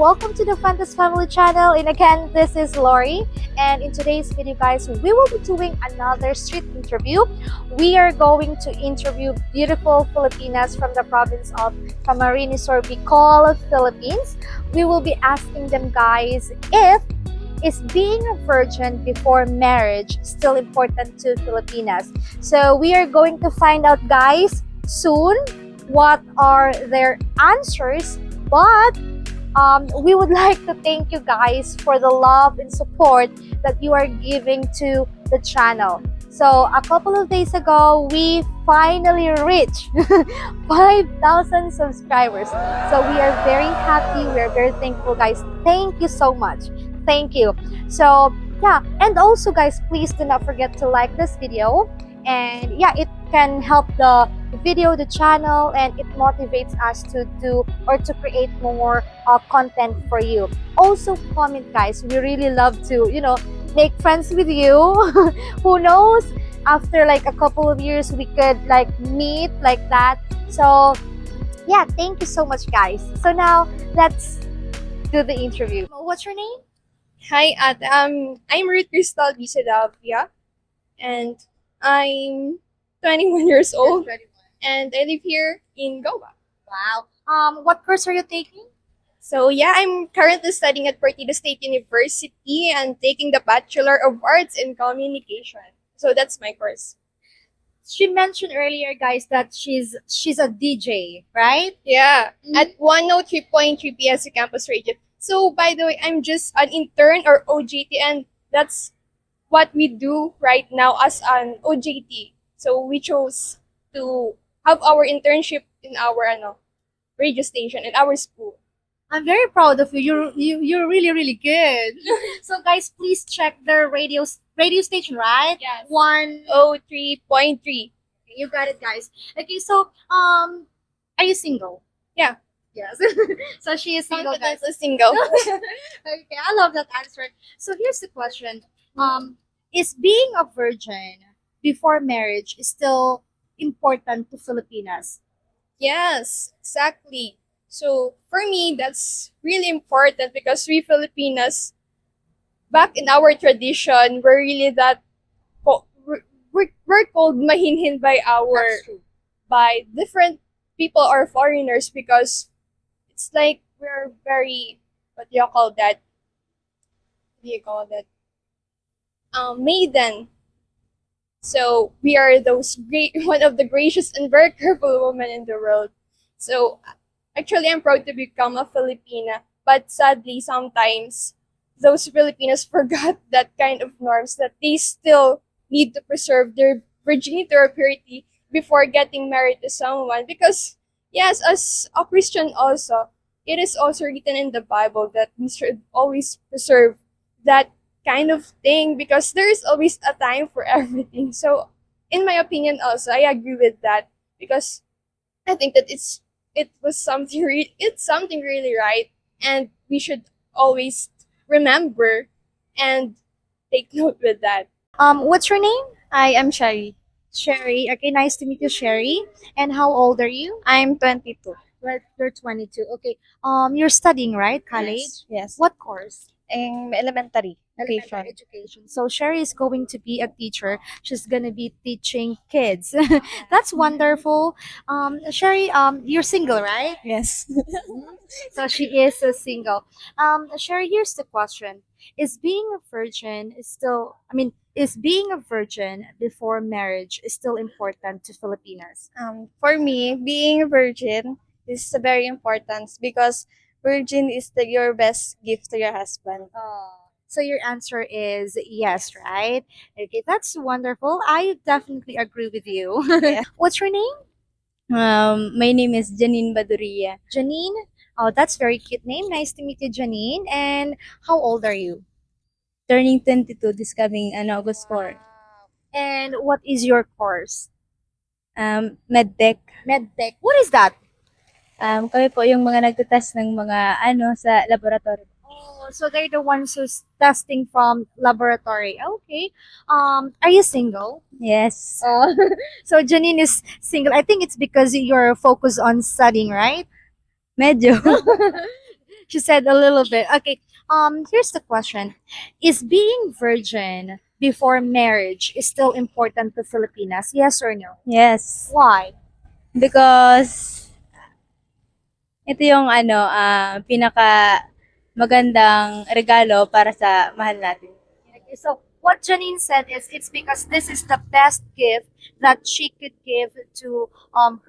welcome to the Fantas Family channel. And again, this is Lori. And in today's video, guys, we will be doing another street interview. We are going to interview beautiful Filipinas from the province of Camarines or Bicol, Philippines. We will be asking them, guys, if is being a virgin before marriage still important to Filipinas? So we are going to find out, guys, soon what are their answers. But we would like to thank you guys for the love and support that you are giving to the channel. So a couple of days ago, we finally reached 5,000 subscribers. So we are very happy. We are very thankful, guys. Thank you so much. Thank you. So yeah, and also, guys, please do not forget to like this video. And yeah, it can help the video, the channel, and it motivates us to do or to create more content for you. Also comment, guys. We really love to make friends with you. Who knows, after like a couple of years we could like meet like that. So yeah, thank you so much, guys. So now let's do the interview. What's your name? Hi, I'm Ruth Crystal Bisadavia, and I'm 21 years old, and I live here in Goa. Wow. What course are you taking? So yeah, I'm currently studying at Partido State University and taking the Bachelor of Arts in Communication. So that's my course. She mentioned earlier, guys, that she's a DJ, right? Yeah, Mhm. at 103.3 PSU Campus Radio. So by the way, I'm just an intern or OJT, and that's what we do right now as an OJT. So we chose to have our internship in our radio station in our school. I'm very proud of you. You're really good. So guys, please check their radio station, right? Yes. 103.3. You got it, guys. Okay, so are you single? Yeah. Yes. So she is single, guys. Confidently single. Okay, I love that answer. So here's the question: is being a virgin before marriage is still important to Filipinas? Yes, exactly. So for me, that's really important because we Filipinas, back in our tradition, we're really that we're called mahinhin That's true. by different people or foreigners because it's like we're very, what do you call that? What do you call that? Maiden. So we are those great, one of the gracious and very careful women in the world. So actually, I'm proud to become a Filipina, but sadly, sometimes those Filipinos forgot that kind of norms that they still need to preserve their virginity or purity before getting married to someone. Because yes, as a Christian also, it is also written in the Bible that we should always preserve that kind of thing because there is always a time for everything. So in my opinion also, I agree with that because I think that it's something really right, and we should always remember and take note with that. What's your name? I am Shari. Sherry. Okay, nice to meet you, Sherry. And how old are you? I'm 22. You're 22. Okay. You're studying, right? College? Yes. What course? In elementary. Elementary education. So Sherry is going to be a teacher. She's gonna be teaching kids. That's wonderful. Sherry, you're single, right? Yes. So she is a single. Sherry, here's the question: is being a virgin is still? I mean, is being a virgin before marriage is still important to Filipinas? For me, being a virgin is very important because virgin is your best gift to your husband. So your answer is yes, right? Okay, that's wonderful. I definitely agree with you. Yeah. What's your name? My name is Janine Baduria. Janine. Oh, that's very cute name. Nice to meet you, Janine. And how old are you? Turning 22 this coming August 4. And what is your course? Medtech. MedTech. What is that? Kami po yung mga nagtetest ng mga sa laboratory. Oh, so they're the ones who's testing from laboratory. Okay. Are you single? Yes. Oh, so Janine is single. I think it's because you're focused on studying, right? Medyo. She said a little bit. Okay. Here's the question: is being virgin before marriage is still important to Filipinas? Yes or no? Yes. Why? Because ito yung pinaka magandang regalo para sa mahal natin. Okay, so what Janine said is it's because this is the best gift that she could give to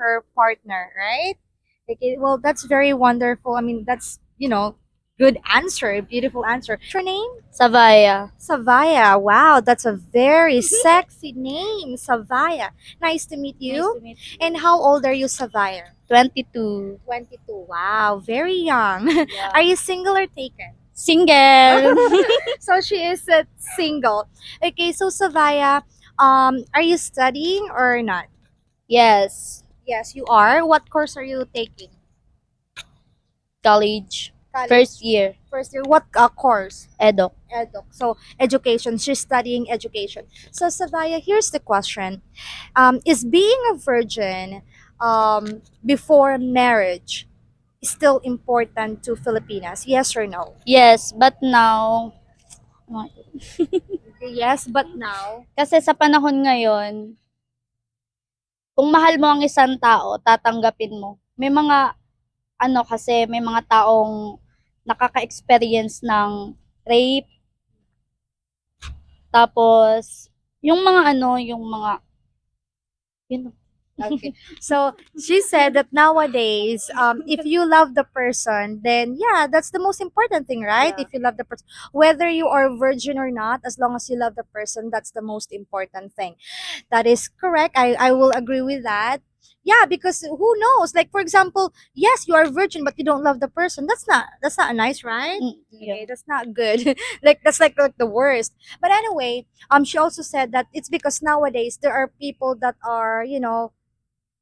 her partner, right? Okay, well that's very wonderful. I mean that's good answer, beautiful answer. What's your name? Savaya. Savaya. Wow, that's a very sexy name, Savaya. Nice to meet you. Nice to meet And how old are you, Savaya? 22. 22. Wow, very young. Are you single or taken? Single. So she is single. Okay, so Savaya, are you studying or not? Yes. Yes, you are. What course are you taking? College. College. First year. First year. What course? Edok. Eduk. So education. She's studying education. So Savaya, here's the question: is being a virgin before marriage still important to Filipinas? Yes or no? Yes, but now, Yes, but now. kasi sa panahon ngayon, kung mahal mo ang isang tao, tatanggapin mo. May mga, may mga taong nakaka-experience ng rape, tapos, yun. Okay. So she said that nowadays, if you love the person, then yeah, that's the most important thing, right? Yeah. If you love the person, whether you are virgin or not, as long as you love the person, that's the most important thing. That is correct. I will agree with that. Yeah, because who knows? Like for example, yes, you are virgin, but you don't love the person. That's not nice, right? Yeah. Okay, that's not good. Like that's like the worst. But anyway, she also said that it's because nowadays there are people that are,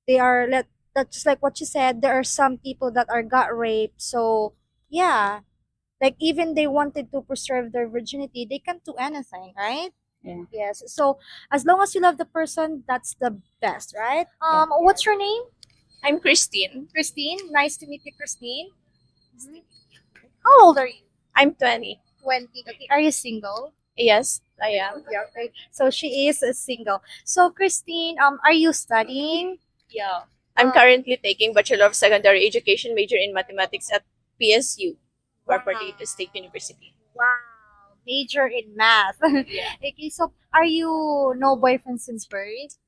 they are let that's just like what you said, there are some people that are got raped. So yeah, like even they wanted to preserve their virginity, they can't do anything, right? Yeah. Yes. So as long as you love the person, that's the best, right? What's your name? I'm Christine. Christine. Nice to meet you, Christine. How old are you? I'm 20. 20. Okay. Are you single? Yes, I am. Yeah. Okay. So she is single. So Christine, are you studying? Yeah. I'm currently taking Bachelor of Secondary Education major in mathematics at PSU, Paranaque State University. Wow. Major in math. Yeah. Okay, so are you no boyfriend since birth?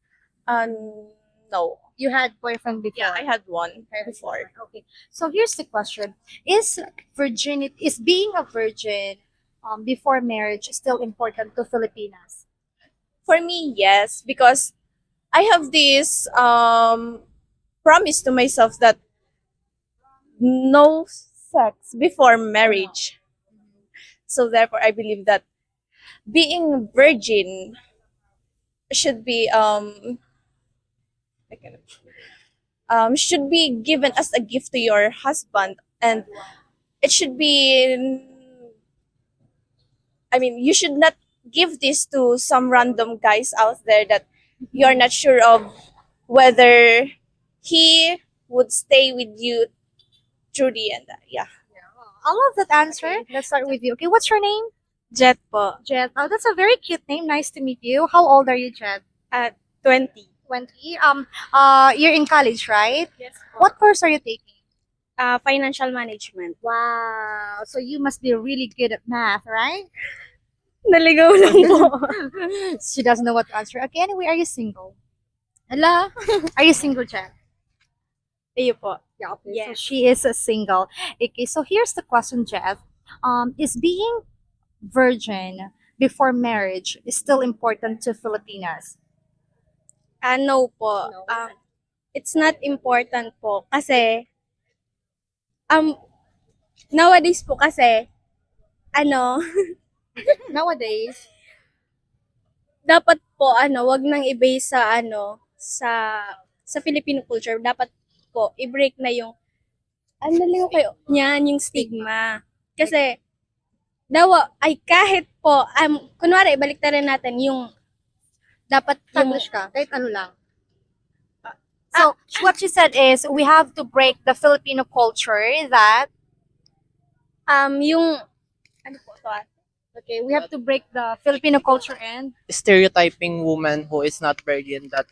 No. You had boyfriend before? Yeah, I had one before. Okay. So here's the question. Is being a virgin before marriage still important to Filipinas? For me, yes, because I have this promise to myself that no sex before marriage. So therefore, I believe that being virgin should be should be given as a gift to your husband, and it should be. I mean, you should not give this to some random guys out there that you're not sure of whether he would stay with you through the end. Yeah. I love that answer. Let's start with you. Okay, what's your name? Jet po. Jet. Oh, that's a very cute name. Nice to meet you. How old are you, Jet? At 20. 20. You're in college, right? Yes. What course are you taking? Financial management. Wow. So you must be really good at math, right? Naligaw lang po. She doesn't know what to answer. Okay, anyway, are you single? Hello? Are you single, Jet? Iyo po. Yeah, okay. So Yes. she is a single. Okay, so here's the question, Jeff. Is being virgin before marriage is still important to Filipinas? No po. No. It's not important po kasi nowadays po kasi Nowadays, dapat po wag nang i-base sa sa Filipino culture. Dapat po i-break na yung yung stigma. Kasi kahit po kunwari baliktarin natin yung dapat yung English ka, kahit ano lang. So, what she said is we have to break the Filipino culture that Yung, ano po to? Okay, we have to break the Filipino culture and Stereotyping woman who is not virgin that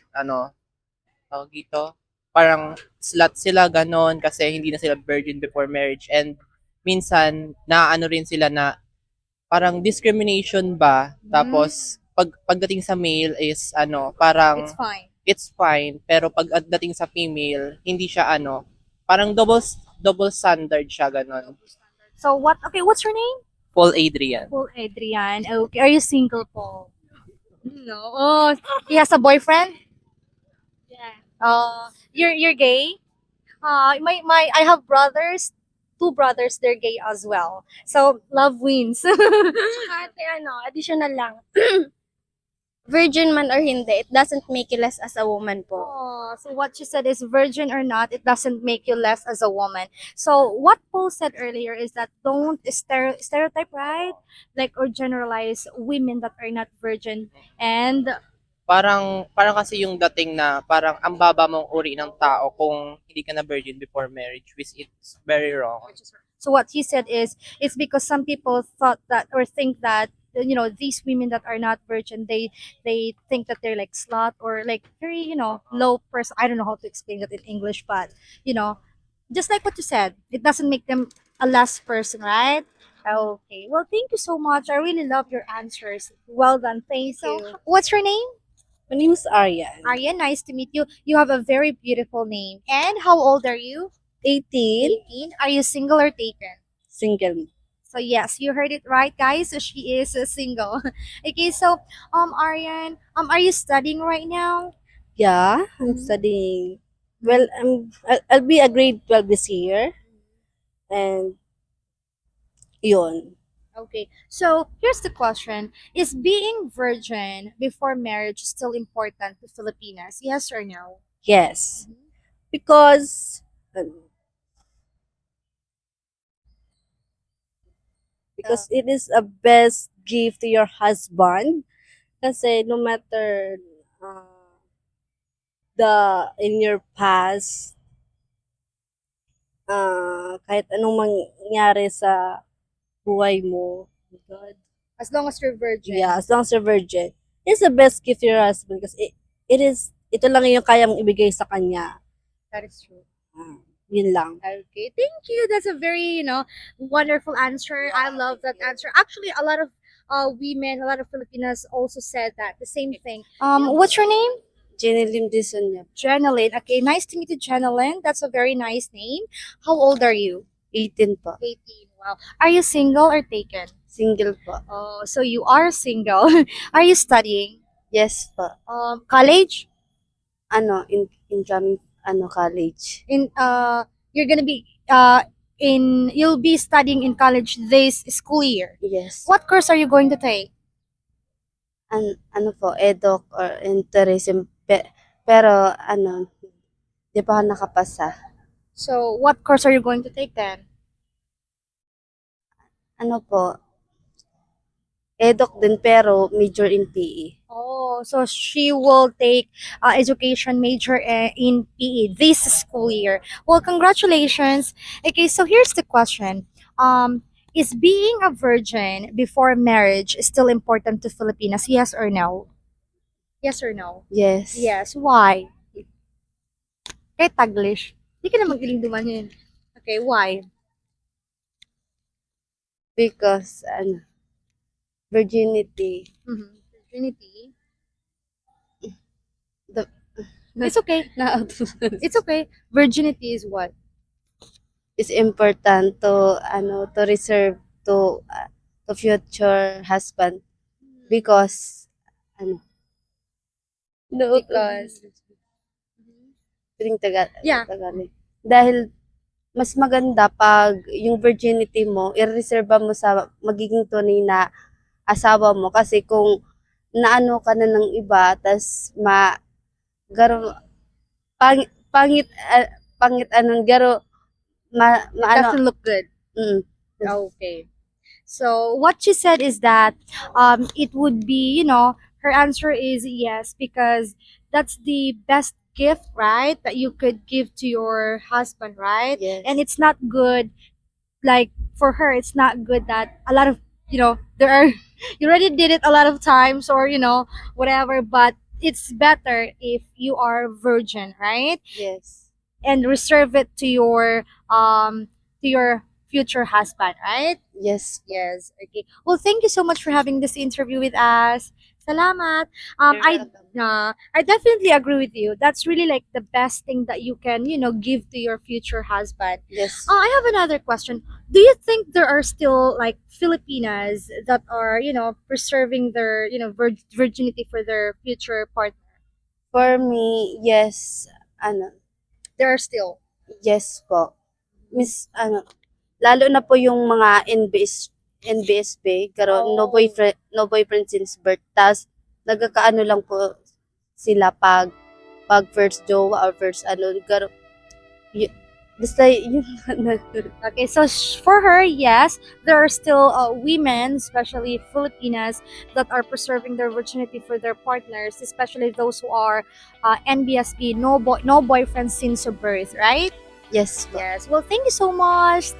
tawag dito, parang slut sila ganon kasi hindi na sila virgin before marriage and minsan naano rin sila na parang discrimination ba tapos pagdating sa male is parang it's fine. it's fine pero pagdating sa female hindi siya parang double standard siya ganon. So what's your name? Paul Adrian. Paul Adrian. Okay, are you single, Paul? No. Oh, he has a boyfriend? Yeah. You're gay? I have brothers, two brothers, they're gay as well. So love wins. Ate, additional lang. Virgin man or hindi, it doesn't make you less as a woman po. Oh, so what you said is virgin or not, it doesn't make you less as a woman. So what Paul said earlier is that don't stereotype, right? Like or generalize women that are not virgin. And Parang kasi yung dating na parang ang baba mong uri ng tao kung hindi ka na virgin before marriage, which is very wrong. so what he said is it's because some people thought that or think that these women that are not virgin they think that they're like slut or like very low person. I don't know how to explain that in English, but just like what you said, it doesn't make them a less person, right? Okay, well, thank you so much. I really love your answers. Well done. Thank you. So what's your name? My name is Aryan. Arya, nice to meet you. You have a very beautiful name. And how old are you? 18, 18. Are you single or taken? single. So yes, you heard it right, guys. So she is single. Okay, so Aryan, are you studying right now? Yeah, I'm studying. Well, I'll be a grade 12 this year. And yun. Okay, so here's the question: is being virgin before marriage still important to Filipinas? Yes or no? Yes. Because it is a best gift to your husband. Kasi no matter in your past, kahit anong mangyari sa buhay mo, oh my God. As long as you're virgin. Yeah, as long as you're virgin, it's the best gift to your husband because ito lang yung kaya mong ibigay sa kanya. That is true. Yun lang. Okay, thank you. That's a very, wonderful answer. I love that answer. Actually, a lot of women, a lot of Filipinas also said that, the same thing. What's your name? Jenny Lim Dizon niya. Jenalyn. Okay, nice to meet you, Jenalyn. That's a very nice name. How old are you? 18 po. 18. Wow. Are you single or taken? Single po. Oh, so you are single. Are you studying? Yes po. College? Incoming college. You're gonna be you'll be studying in college this school year. Yes. What course are you going to take? Eduk or in tourism. Pero di pa ako nakapasa. So, what course are you going to take then? Eduk din pero major in PE. Oh, so she will take education major in PE this school year. Well, congratulations. Okay, so here's the question. Is being a virgin before marriage still important to Filipinas? Yes or no? Yes or no? Yes. Yes. Why? Kahit Taglish. Hindi ka na magaling dumanin. Okay, why? Because virginity. Virginity. The- It's okay. It's okay. Virginity is what? It's important to reserve to future husband because Because piling Yeah. Tagalog. Dahil mas maganda pag yung virginity mo i-reserve mo sa magiging tunay na asawa mo kasi kung naano ka na ng iba tas garo pangit garo doesn't look good. mm, Okay. So what she said is that it would be, her answer is yes because that's the best gift, right? That you could give to your husband, right? yes. And it's not good like for her it's not good that a lot of there are you already did it a lot of times, or whatever, but it's better if you are virgin, right? Yes. And reserve it to your future husband, right? Yes. Yes. Okay. Well, thank you so much for having this interview with us. Salamat. I definitely agree with you. That's really like the best thing that you can, give to your future husband. Yes. I have another question. Do you think there are still like Filipinas that are, preserving their, virginity for their future partner? For me, yes. Ano, There are still. yes po. Lalo na po yung mga NBSB, karon no boyfriend since birth. Tas nagkakaano lang po sila pag first jowa or first garo. Basta yun. Okay, so for her, yes, there are still women, especially Filipinas, that are preserving their virginity for their partners, especially those who are NBSB, no boyfriend since birth, right? Yes po. Yes. Well, thank you so much.